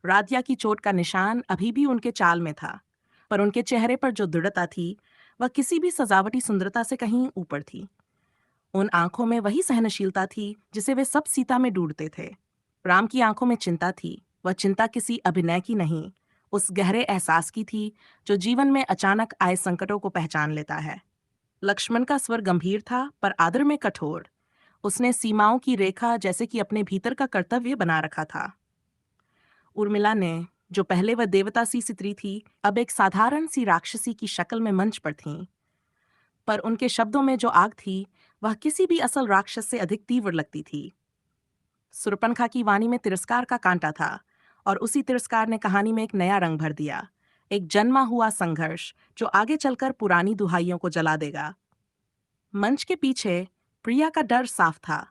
राधिया की चोट का निशान अभी भी उनके चाल में था, पर उनके चेहरे पर जो दृढ़ता थी, वह किसी भी सजावटी सुंदरता से कहीं ऊपर थी। उन आंखों में वही सहनशीलता थी जिसे वे सब सीता में ढूंढते थे। राम की आंखों में चिंता थी, वह चिंता किसी अभिनय की नहीं, उस गहरे एहसास की थी जो जीवन में अचानक आए संकटों को पहचान लेता है। लक्ष्मण का स्वर गंभीर था पर आदर में कठोर। उसने सीमाओं की रेखा जैसे कि अपने भीतर का कर्तव्य बना रखा था। उर्मिला ने, जो पहले वह देवता सी स्त्री थी, अब एक साधारण सी राक्षसी की शक्ल में मंच पर थीं। पर उनके शब्दों में जो आग थी, वह किसी भी असल राक्षस से अधिक तीव्र लगती थी। सुरपनखा की वाणी में तिरस्कार का कांटा था, और उसी तिरस्कार ने कहानी में एक नया रंग भर दिया, एक जन्मा हुआ संघर्ष जो आगे चलकर पुरानी दुहाइयों को जला देगा। मंच के पीछे प्रिया का डर साफ था।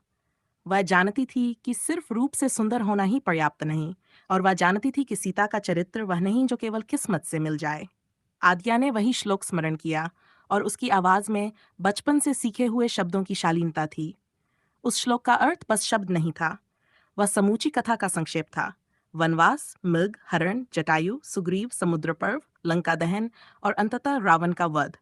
वह जानती थी कि सिर्फ रूप से सुंदर होना ही पर्याप्त नहीं, और वह जानती थी कि सीता का चरित्र वह नहीं जो केवल किस्मत से मिल जाए। आद्या ने वही श्लोक स्मरण किया, और उसकी आवाज में बचपन से सीखे हुए शब्दों की शालीनता थी। उस श्लोक का अर्थ बस शब्द नहीं था, वह समूची कथा का संक्षेप था। वनवास, मृग, हरण, जटायु, सुग्रीव, समुद्र पर्व, लंका दहन और अंततः रावण का वध।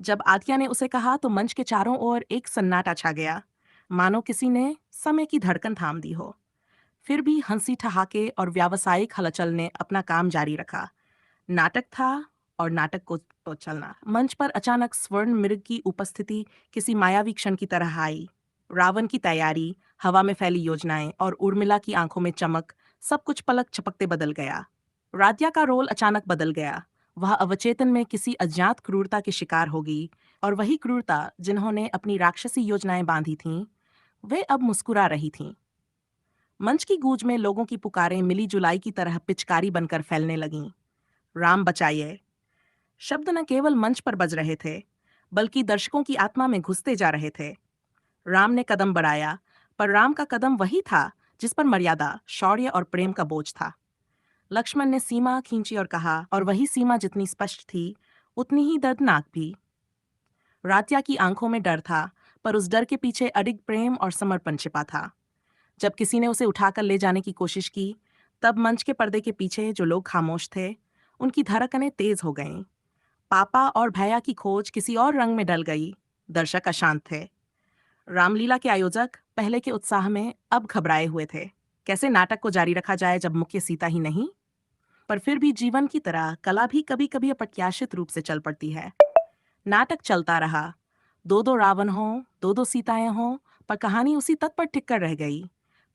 जब आद्या ने उसे कहा तो मंच के चारों ओर एक सन्नाटा छा गया, मानो किसी ने समय की धड़कन थाम दी हो। फिर भी हंसी ठहाके और व्यावसायिक हलचल ने अपना काम जारी रखा। नाटक था, और नाटक को तो चलना। मंच पर अचानक स्वर्ण मृग की उपस्थिति किसी मायावी क्षण की तरह आई। रावण की तैयारी, हवा में फैली योजनाएं और उर्मिला की आंखों में चमक, सब कुछ पलक झपकते बदल गया। राध्या का रोल अचानक बदल गया। वह अवचेतन में किसी अज्ञात क्रूरता की शिकार हो गई, और वही क्रूरता जिन्होंने अपनी राक्षसी योजनाएं बांधी थीं, वे अब मुस्कुरा रही थीं। मंच की गूंज में लोगों की पुकारें मिली जुलाई की तरह पिचकारी बनकर फैलने लगीं। राम बचाइए! शब्द न केवल मंच पर बज रहे थे, बल्कि दर्शकों की आत्मा में घुसते जा रहे थे। राम ने कदम बढ़ाया, पर राम का कदम वही था जिस पर मर्यादा, शौर्य और प्रेम का बोझ था। लक्ष्मण ने सीमा खींची और कहा, और वही सीमा जितनी स्पष्ट थी, उतनी ही दर्दनाक भी। रात्या की आंखों में डर था, पर उस डर के पीछे अडिग प्रेम और समर्पण छिपा था। जब किसी ने उसे उठाकर ले जाने की कोशिश की, तब मंच के पर्दे के पीछे जो लोग खामोश थे, उनकी धड़कनें तेज हो गईं। पापा और भैया की खोज किसी और रंग में ढल गई। दर्शक अशांत थे। रामलीला के आयोजक पहले के उत्साह में अब घबराए हुए थे। कैसे नाटक को जारी रखा जाए जब मुख्य सीता ही नहीं? पर फिर भी जीवन की तरह कला भी कभी कभी अप्रत्याशित रूप से चल पड़ती है। नाटक चलता रहा। दो दो रावण हों, दो दो सीताएं हों, पर कहानी उसी तट पर टिक कर रह गई।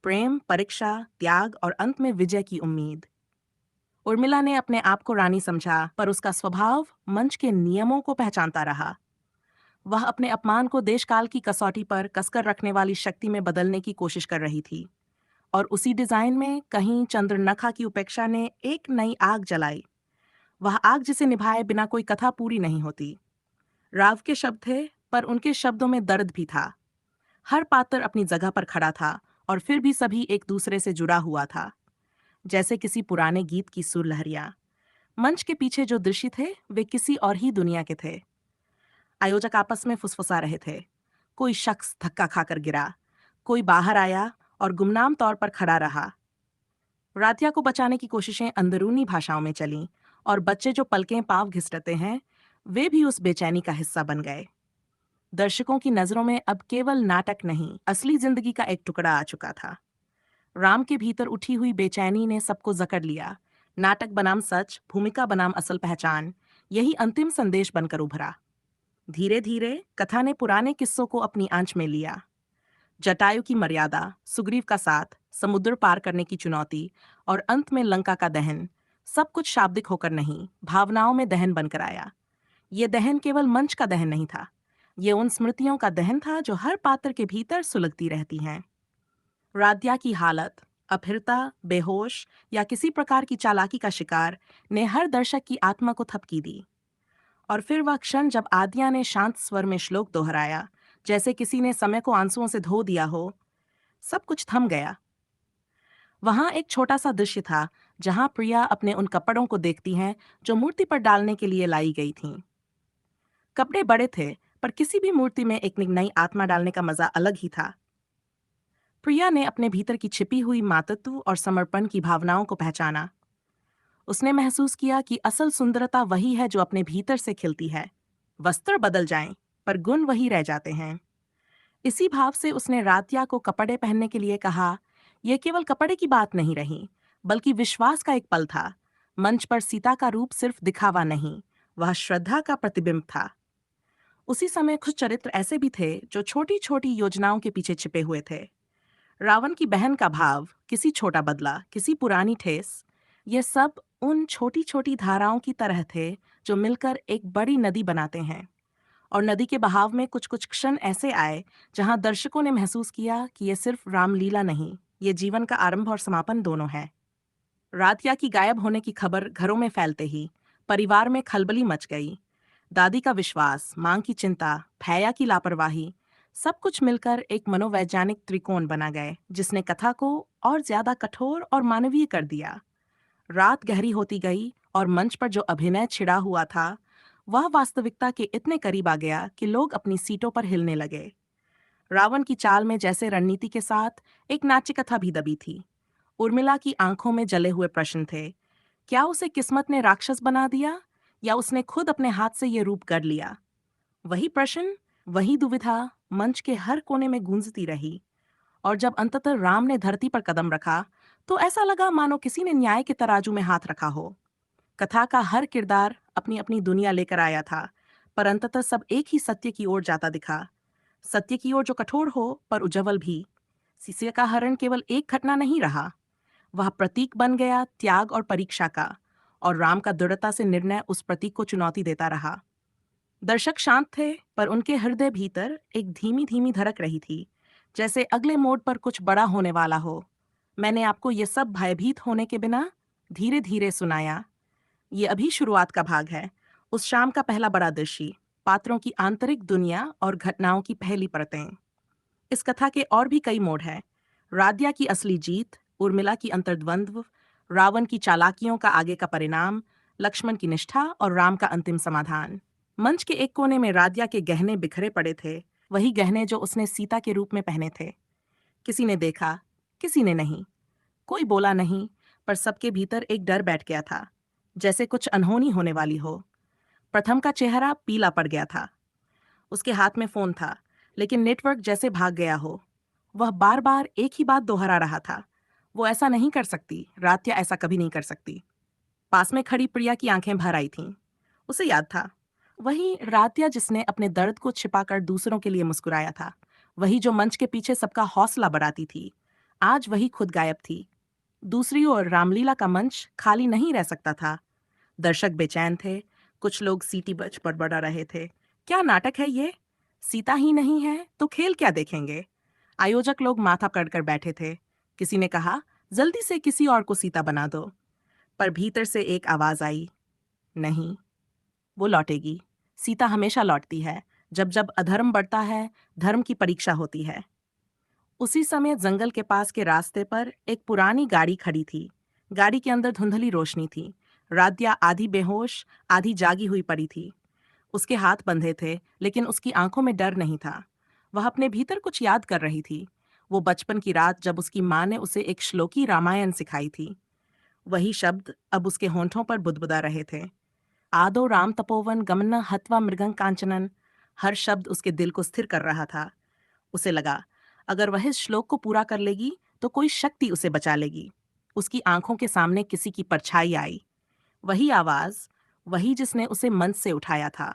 प्रेम, परीक्षा, त्याग और अंत में विजय की उम्मीद। उर्मिला ने अपने आप को रानी समझा, पर उसका स्वभाव मंच के नियमों को पहचानता रहा। वह अपने अपमान को देशकाल की कसौटी पर कसकर रखने वाली शक्ति में बदलने की कोशिश कर रही थी, और उसी डिजाइन में कहीं चंद्रनखा की उपेक्षा ने एक नई आग जलाई। वह आग जिसे निभाए बिना कोई कथा पूरी नहीं होती। राव के शब्द थे, पर उनके शब्दों में दर्द भी था। हर पात्र अपनी जगह पर खड़ा था, और फिर भी सभी एक दूसरे से जुड़ा हुआ था, जैसे किसी पुराने गीत की सुर लहरियां। मंच के पीछे जो दृश्य थे, वे किसी और ही दुनिया के थे। आयोजक आपस में फुसफुसा रहे थे। कोई शख्स धक्का खाकर गिरा, कोई बाहर आया और गुमनाम तौर पर खड़ा रहा। राधिया को बचाने की कोशिशें अंदरूनी भाषाओं में चलीं, और बच्चे जो पलकें पांव घिसटते हैं, वे भी उस बेचैनी का हिस्सा बन गए। दर्शकों की नजरों में अब केवल नाटक नहीं, असली जिंदगी का एक टुकड़ा आ चुका था। राम के भीतर उठी हुई बेचैनी ने सबको जकड़ लिया। नाटक बनाम सच, भूमिका बनाम असल पहचान, यही अंतिम संदेश बनकर उभरा। धीरे धीरे कथा ने पुराने किस्सों को अपनी आंच में लिया। जटायु की मर्यादा, सुग्रीव का साथ, समुद्र पार करने की चुनौती और अंत में लंका का दहन, सब कुछ शाब्दिक होकर नहीं, भावनाओं में दहन बनकर आया। ये दहन केवल मंच का दहन नहीं था, ये उन स्मृतियों का दहन था जो हर पात्र के भीतर सुलगती रहती हैं। राध्या की हालत, अपहृता, बेहोश या किसी प्रकार की चालाकी का शिकार, ने हर दर्शक की आत्मा को थपकी दी। और फिर वह क्षण जब आद्या ने शांत स्वर में श्लोक दोहराया, जैसे किसी ने समय को आंसुओं से धो दिया हो, सब कुछ थम गया। वहां एक छोटा सा दृश्य था, जहां प्रिया अपने उन कपड़ों को देखती हैं जो मूर्ति पर डालने के लिए लाई गई थीं। कपड़े बड़े थे, पर किसी भी मूर्ति में एक नई आत्मा डालने का मजा अलग ही था। प्रिया ने अपने भीतर की छिपी हुई मातृत्व और समर्पण की भावनाओं को पहचाना। उसने महसूस किया कि असल सुंदरता वही है जो अपने भीतर से खिलती है। वस्त्र बदल जाएं, पर गुण वही रह जाते हैं। इसी भाव से उसने रात्या को कपड़े पहनने के लिए कहा। यह केवल कपड़े की बात नहीं रही, बल्कि विश्वास का एक पल था। मंच पर सीता का रूप सिर्फ दिखावा नहीं, वह श्रद्धा का प्रतिबिंब था। उसी समय कुछ चरित्र ऐसे भी थे जो छोटी छोटी योजनाओं के पीछे छिपे हुए थे। रावण की बहन का भाव, किसी छोटा बदला, किसी पुरानी ठेस, ये सब उन छोटी छोटी धाराओं की तरह थे जो मिलकर एक बड़ी नदी बनाते हैं। और नदी के बहाव में कुछ कुछ क्षण ऐसे आए जहां दर्शकों ने महसूस किया कि ये सिर्फ रामलीला नहीं, ये जीवन का आरंभ और समापन दोनों है। रातिया की गायब होने की खबर घरों में फैलते ही परिवार में खलबली मच गई। दादी का विश्वास, मां की चिंता, भैया की लापरवाही, सब कुछ मिलकर एक मनोवैज्ञानिक त्रिकोण बना गए जिसने कथा को और ज्यादा कठोर और मानवीय कर दिया। रात गहरी होती गई और मंच पर जो अभिनय छिड़ा हुआ था वह वास्तविकता के इतने करीब आ गया कि लोग अपनी सीटों पर हिलने लगे। रावण की चाल में जैसे रणनीति के साथ एक नाट्य कथा भी दबी थी। उर्मिला की आंखों में जले हुए प्रश्न थे। क्या उसे किस्मत ने राक्षस बना दिया, या उसने खुद अपने हाथ से ये रूप कर लिया? वही प्रश्न, वही दुविधा मंच के हर कोने में गूंजती रही। और जब अंततः राम ने धरती पर कदम रखा तो ऐसा लगा मानो किसी ने न्याय के तराजू में हाथ रखा हो। कथा का हर किरदार अपनी अपनी दुनिया लेकर आया था, पर अंततः सब एक ही सत्य की ओर जाता दिखा। सत्य की ओर जो कठोर हो पर उज्जवल भी। सीसे का हरण केवल एक घटना नहीं रहा, वह प्रतीक बन गया त्याग और परीक्षा का। और राम का दृढ़ता से निर्णय उस प्रतीक को चुनौती देता रहा। दर्शक शांत थे, पर उनके हृदय भीतर एक धीमी धीमी धड़क रही थी, जैसे अगले मोड़ पर कुछ बड़ा होने वाला हो। मैंने आपको ये सब भयभीत होने के बिना धीरे धीरे सुनाया। ये अभी शुरुआत का भाग है, उस शाम का पहला बड़ा दृश्य, पात्रों की आंतरिक दुनिया और घटनाओं की पहली परतें। इस कथा के और भी कई मोड़ हैं। राध्या की असली जीत, उर्मिला की अंतर्द्वंद्व, रावण की चालाकियों का आगे का परिणाम, लक्ष्मण की निष्ठा और राम का अंतिम समाधान। मंच के एक कोने में राध्या के गहने बिखरे पड़े थे, वही गहने जो उसने सीता के रूप में पहने थे। किसी ने देखा, किसी ने नहीं। कोई बोला नहीं, पर सबके भीतर एक डर बैठ गया था, जैसे कुछ अनहोनी होने वाली हो। प्रथम का चेहरा पीला पड़ गया था। उसके हाथ में फोन था, लेकिन नेटवर्क जैसे भाग गया हो। वह बार बार एक ही बात दोहरा रहा था। वो ऐसा नहीं कर सकती, रात्या ऐसा कभी नहीं कर सकती। पास में खड़ी प्रिया की आंखें भर आई थीं। उसे याद था, वही रात्या जिसने अपने दर्द को छिपाकर दूसरों के लिए मुस्कुराया था, वही जो मंच के पीछे सबका हौसला बढ़ाती थी। आज वही खुद गायब थी। दूसरी ओर रामलीला का मंच खाली नहीं रह सकता था। दर्शक बेचैन थे, कुछ लोग सीटी बज पर बड़ा रहे थे। क्या नाटक है ये? सीता ही नहीं है तो खेल क्या देखेंगे? आयोजक लोग माथा पकड़कर बैठे थे। किसी ने कहा, जल्दी से किसी और को सीता बना दो। पर भीतर से एक आवाज आई, नहीं, वो लौटेगी। सीता हमेशा लौटती है। जब जब अधर्म बढ़ता है, धर्म की परीक्षा होती है। उसी समय जंगल के पास के रास्ते पर एक पुरानी गाड़ी खड़ी थी। गाड़ी के अंदर धुंधली रोशनी थी। राध्या आधी बेहोश, आधी जागी हुई पड़ी थी। उसके हाथ बंधे थे, लेकिन उसकी आंखों में डर नहीं था। वह अपने भीतर कुछ याद कर रही थी। वो बचपन की रात जब उसकी माँ ने उसे एक श्लोकी रामायण सिखाई थी। वही शब्द अब उसके होंठों पर बुदबुदा रहे थे। आदो राम तपोवन गमन हत्वा मृगं कांचनन। हर शब्द उसके दिल को स्थिर कर रहा था। उसे लगा, अगर वह इस श्लोक को पूरा कर लेगी तो कोई शक्ति उसे बचा लेगी। उसकी आंखों के सामने किसी की परछाई आई। वही आवाज, वही जिसने उसे मंच से उठाया था।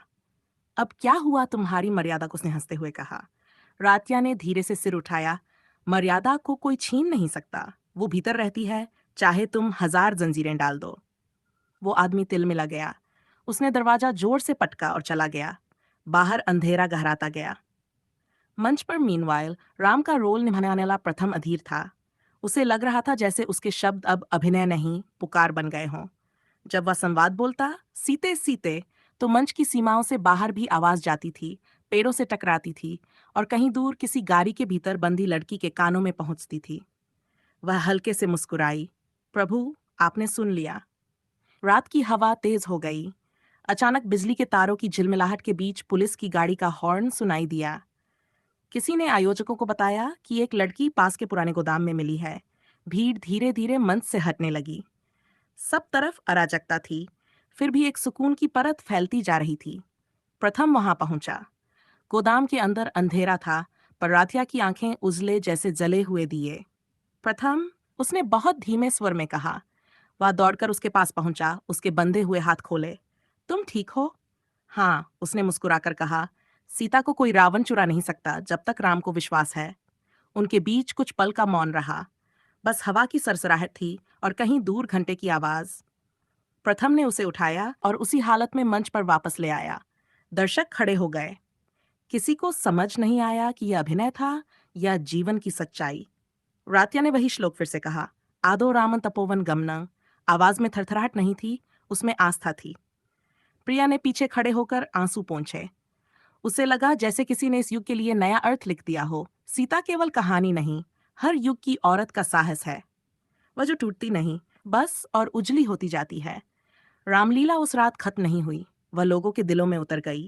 अब क्या हुआ तुम्हारी मर्यादा को, उसने हंसते हुए कहा। रात्या ने धीरे से सिर उठाया। मर्यादा को कोई छीन नहीं सकता, वो भीतर रहती है, चाहे तुम 1000 जंजीरें डाल दो। वो आदमी तिलमिला गया। उसने दरवाजा जोर से पटका और चला गया। बाहर अंधेरा गहराता गया। मंच पर मीनवाइल राम का रोल निभाने वाला प्रथम अधीर था। उसे लग रहा था जैसे उसके शब्द अब अभिनय नहीं, पुकार बन गए हों। जब वह संवाद बोलता, सीते सीते, तो मंच की सीमाओं से बाहर भी आवाज जाती थी, पेड़ों से टकराती थी और कहीं दूर किसी गाड़ी के भीतर बंधी लड़की के कानों में पहुंचती थी। वह हल्के से मुस्कुराई, प्रभु, आपने सुन लिया। रात की हवा तेज हो गई। अचानक बिजली के तारों की झिलमिलाहट के बीच पुलिस की गाड़ी का हॉर्न सुनाई दिया। किसी ने आयोजकों को बताया कि एक लड़की पास के पुराने गोदाम में मिली है। भीड़ धीरे धीरे मंच से हटने लगी। सब तरफ अराजकता थी, फिर भी एक सुकून की परत फैलती जा रही थी। प्रथम वहां पहुंचा। गोदाम के अंदर अंधेरा था, पर राधिया की आंखें उजले जैसे जले हुए दिए। प्रथम, उसने बहुत धीमे स्वर में कहा। वह दौड़कर उसके पास पहुंचा, उसके बंधे हुए हाथ खोले। तुम ठीक हो? हाँ, उसने मुस्कुराकर कहा। सीता को कोई रावण चुरा नहीं सकता जब तक राम को विश्वास है। उनके बीच कुछ पल का मौन रहा। बस हवा की सरसराहट थी और कहीं दूर घंटे की आवाज। प्रथम ने उसे उठाया और उसी हालत में मंच पर वापस ले आया। दर्शक खड़े हो गए। किसी को समझ नहीं आया कि यह अभिनय था या जीवन की सच्चाई। रात्या ने वही श्लोक फिर से कहा। आदो रामन तपोवन गमन। आवाज में थरथराहट नहीं थी, उसमें आस्था थी। प्रिया ने पीछे खड़े होकर आंसू पोंछे। उसे लगा जैसे किसी ने इस युग के लिए नया अर्थ लिख दिया हो। सीता केवल कहानी नहीं, हर युग की औरत का साहस है, वह जो टूटती नहीं, बस और उजली होती जाती है। रामलीला उस रात खत्म नहीं हुई, वह लोगों के दिलों में उतर गई।